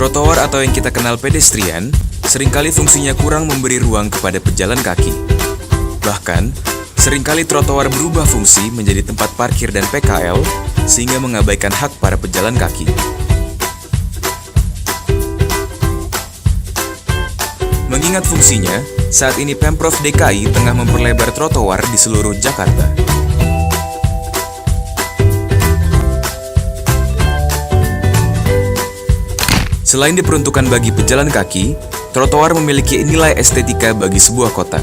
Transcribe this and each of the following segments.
Trotoar atau yang kita kenal pedestrian, seringkali fungsinya kurang memberi ruang kepada pejalan kaki. Bahkan, seringkali trotoar berubah fungsi menjadi tempat parkir dan PKL, sehingga mengabaikan hak para pejalan kaki. Mengingat fungsinya, saat ini Pemprov DKI tengah memperlebar trotoar di seluruh Jakarta. Selain diperuntukkan bagi pejalan kaki, trotoar memiliki nilai estetika bagi sebuah kota.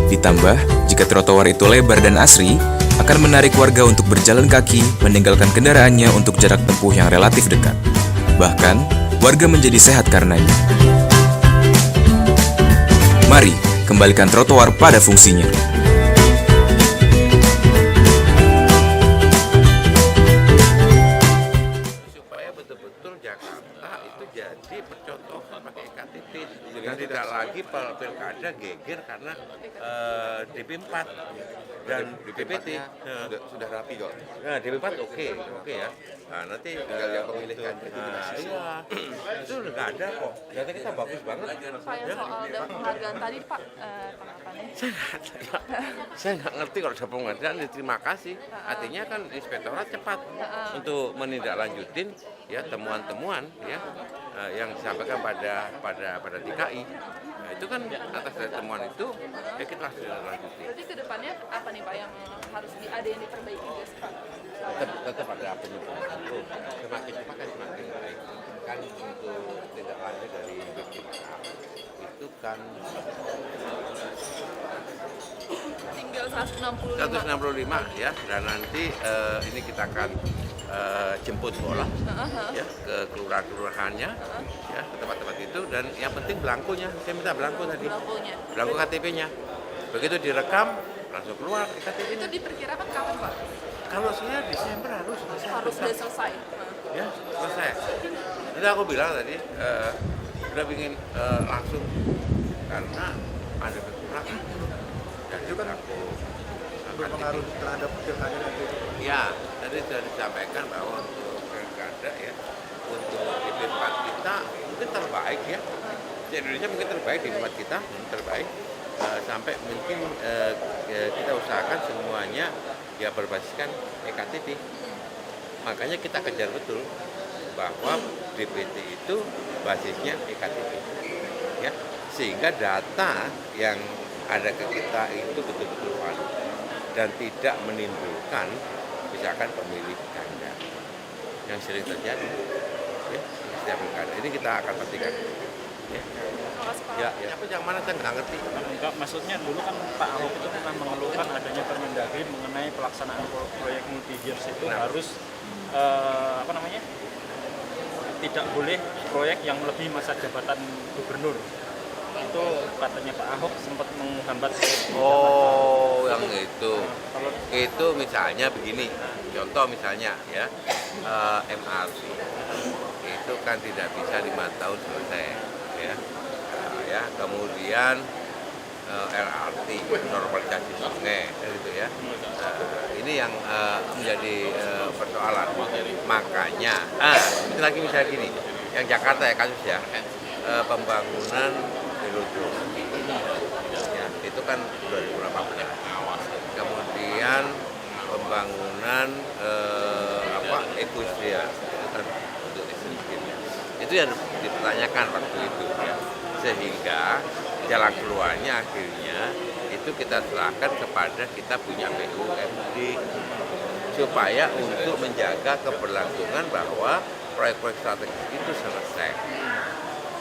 Ditambah, jika trotoar itu lebar dan asri, akan menarik warga untuk berjalan kaki, meninggalkan kendaraannya untuk jarak tempuh yang relatif dekat. Bahkan, warga menjadi sehat karenanya. Mari, kembalikan trotoar pada fungsinya. Supaya betul-betul Jakarta itu jadi percontohan pakai EKTP dan tidak lagi pilkada geger karena DP4 dan DPT sudah rapi kok. Nah, DP4 oke ya. Nah, nanti Tinggal yang pemilihan iya, itu udah nggak ada kok. Data kita bagus banget. Pak, yang soal penghargaan tadi Pak, tanggapannya? Saya nggak ngerti kalau ada penghargaan, terima kasih. Artinya kan inspektorat cepat untuk menindaklanjutin ya temuan-temuan ya yang disampaikan pada DKI. Nah, itu kan atas dari temuan itu ya kita harus lanjutin. Berarti kedepannya apa nih Pak yang harus ada yang diperbaiki guys Pak? Tetap ada penyebaran itu semakin cepat kan semakin baik. Kan untuk tindak lanjut dari BPK itu kan Tinggal 165. 165 ya, dan nanti ini kita akan jemput bola ya ke kelurahan-kelurahannya ya ke tempat-tempat itu, dan yang penting belangkonya, saya minta belangko tadi, belangko KTP-nya. Begitu direkam langsung keluar KTP-nya. Itu diperkirakan kapan Pak? Kalau saya Desember harus selesai. Harus sudah selesai. Ya selesai. Jadi aku bilang tadi udah ingin langsung karena ada kekurangan. Dan Itu kan aku berpengaruh terhadap pilkada nanti. ya, tadi sudah disampaikan bahwa untuk pilkada ya, untuk DP4 kita mungkin terbaik ya. Di Indonesia mungkin terbaik, di tempat kita terbaik. Sampai mungkin kita usahakan semuanya ya berbasiskan EKTP. Makanya kita kejar betul bahwa DPT itu basisnya EKTP. Ya, sehingga data yang ada ke kita itu betul-betul valid dan tidak menimbulkan misalkan pemilih ganda yang sering terjadi ya, setiap pilkada. Ini kita akan pastikan. Ya, apa yang mana saya nggak ngerti. Enggak, maksudnya dulu kan Pak Ahok itu pernah mengeluhkan adanya Permendagri mengenai pelaksanaan proyek multi years itu harus tidak boleh proyek yang melebihi masa jabatan gubernur. Itu katanya Pak Ahok sempat menghambat. Oh, yang itu. Itu misalnya begini. Contoh misalnya ya, MRT itu kan tidak bisa 5 tahun selesai ya. Ya, kemudian LRT normalisasi sungai gitu ya. Ini yang menjadi persoalan. Makanya itu lagi misalnya gini, yang Jakarta ya kasus ya, pembangunan velodrome ya, itu kan 2018. Kemudian pembangunan Equestria itu kan untuk Asian Games. Itu yang dipertanyakan waktu itu ya. Sehingga jalan keluarnya akhirnya itu kita serahkan kepada kita punya BUMD supaya untuk menjaga keberlangsungan bahwa proyek-proyek strategis itu selesai.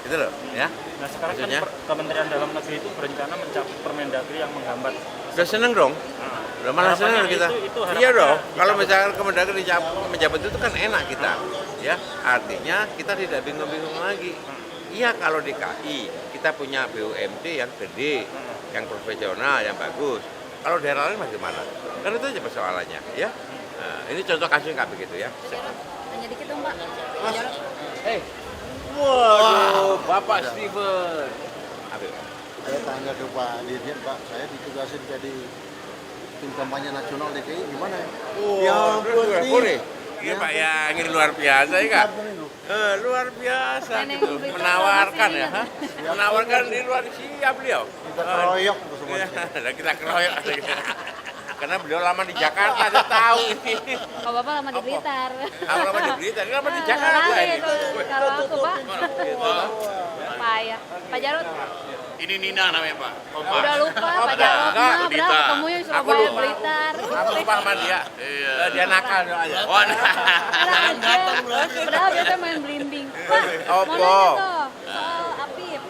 Gitu loh, ya. Nah sekarang kan Kementerian Dalam Negeri itu berencana mencabut Permendagri yang menghambat. Udah seneng dong. Udah malah seneng kita. Iya dong. Kalau misalkan Kemendagri menjabat itu kan enak kita. Ya, artinya kita tidak bingung-bingung lagi. Iya, kalau DKI kita punya BUMD yang gede, yang profesional, yang bagus. Kalau daerah lain bagaimana? Kan itu aja persoalannya, ya. Nah, ini contoh kasus nggak begitu ya. Hanya dikit dong Pak. Mas, waduh, Bapak Steven. Saya tanya ke Pak Dirjen, Pak, saya ditugasin jadi tim kampanye nasional DKI, gimana ya? Ya ampun, boleh. Iya Pak ya, ini luar biasa ya Kak. Luar biasa Nenek gitu. Blitar Menawarkan masih ya. ingat. Menawarkan di luar siap beliau. Kita keroyok tuh semua. Iya, nah, kita keroyok. Karena beliau lama di Jakarta, saya tahu ini. Kalau Bapak lama di Blitar. Aku lama di Blitar, lama di Jakarta Lama ini. itu. Kalau aku Pak, payah. Pak Jarod, Ini Nina namanya Pak. udah lupa Pak Jarod enggak, mah, Dita. berapa ketemunya di Aku Surabaya lupa. Blitar. Aku lupa sama dia. Iya. Dia nakal aja. Oh, nah. Anak kecil, padahal biasanya main belimbing. Pak, mau Apa? nanya tuh soal Apip.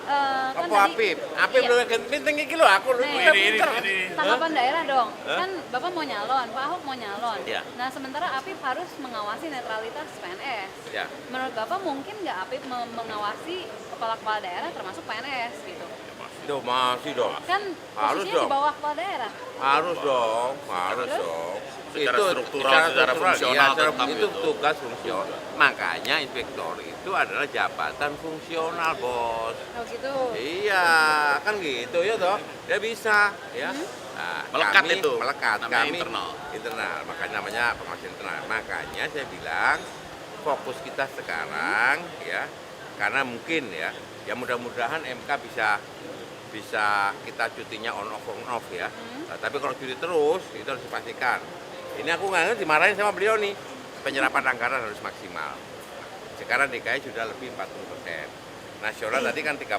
Kan Apa Apip? Apip Iya. belum penting iki lho, aku lu Nih, pinter. tanggapan daerah dong. Kan Bapak mau nyalon, Pak Ahok mau nyalon. Iya. Nah, sementara Apip harus mengawasi netralitas PNS. Ya. Menurut Bapak mungkin nggak Apip mengawasi kepala-kepala daerah termasuk PNS gitu? Duh, masih dong. Kan Harus posisinya dong. di bawah kepala daerah. Harus dong, harus dong. Secara struktural, secara fungsional iya, tetap itu itu. tugas fungsional. Makanya inspektor itu adalah jabatan fungsional, Bos. Oh gitu. Iya, kan gitu ya toh. Dia bisa, ya. Nah, Melekat kami itu, melekat. namanya Kami internal. makanya namanya pengawas internal. Makanya saya bilang fokus kita sekarang ya, karena mungkin ya mudah-mudahan MK bisa kita cutinya on off ya. Nah, tapi kalau cuti terus itu harus dipastikan. Ini aku nggak ngerti dimarahin sama beliau nih. Penyerapan anggaran harus maksimal. Sekarang DKI sudah lebih 40%. Nasional tadi kan 36%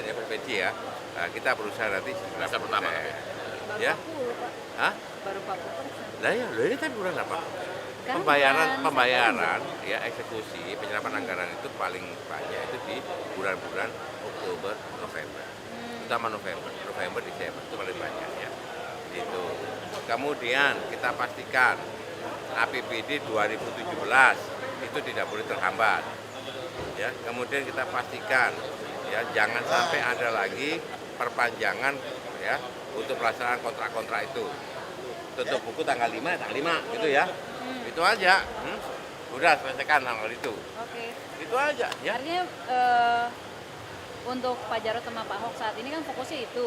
ya provinsi ya. Nah, kita berusaha nanti 19%. pertama. Baru Ya. 40, Pak. Hah? Baru 40%. Lah ya, ini tadi bulan apa? Kan Pembayaran ya eksekusi penyerapan anggaran itu paling banyak itu di bulan-bulan Oktober, November. Utama November, Desember itu paling banyak ya. Gitu. Kemudian kita pastikan APBD 2017 itu tidak boleh terhambat. Ya, kemudian kita pastikan ya jangan sampai ada lagi perpanjangan ya untuk pelaksanaan kontrak-kontrak itu. Tutup buku tanggal 5 gitu ya. Itu aja. Udah selesaikan tanggal itu. Oke. Itu aja ya. Artinya untuk Pak Jarod sama Pak Ahok saat ini kan fokusnya itu.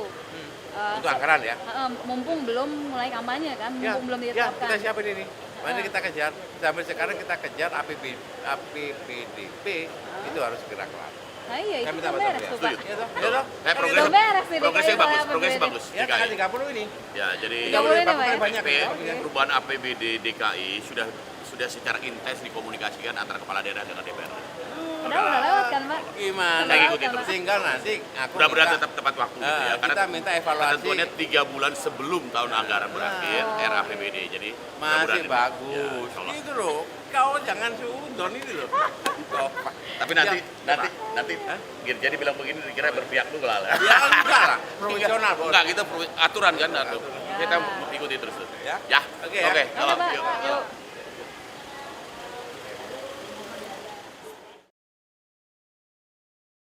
Untuk anggaran ya. Mumpung belum mulai kampanye kan, mumpung belum Ya, ditetapkan. kita siapin ini. Mari kita kejar. Sampai sekarang kita kejar APBDP itu harus segera kelar. Nah iya, itu Kami kan tambah beres ya. tuh Pak. Iya toh? Iya toh? Belum beres nih Progresnya DKI bagus, soal progresnya APBD. bagus. Ya, tanggal DKI. 30 ini. Ya, jadi 30 ini, Pak, ya? banyak ya. perubahan APBD DKI sudah secara intens dikomunikasikan antara kepala daerah dengan DPR. Udah lewat kan Pak? Gimana? Saya ikutin terus. Tinggal nanti aku Mudah-mudahan minta- tetap tepat waktu gitu ya. kita minta evaluasi. ketentuannya 3 bulan sebelum tahun anggaran berakhir RAPBD. Jadi Masih mudah-mudahan bagus. Ya, insya Allah. Itu loh. Kau jangan sudon itu loh. Tapi nanti Ya, jadi bilang begini dikira berpihak tuh lah. Ya enggak lah, profesional Bos. Enggak, kita aturan kan aturan. Kita ikuti terus. Ya? Ya. Oke, Oke. ya. Oke Pak, Yuk. yuk.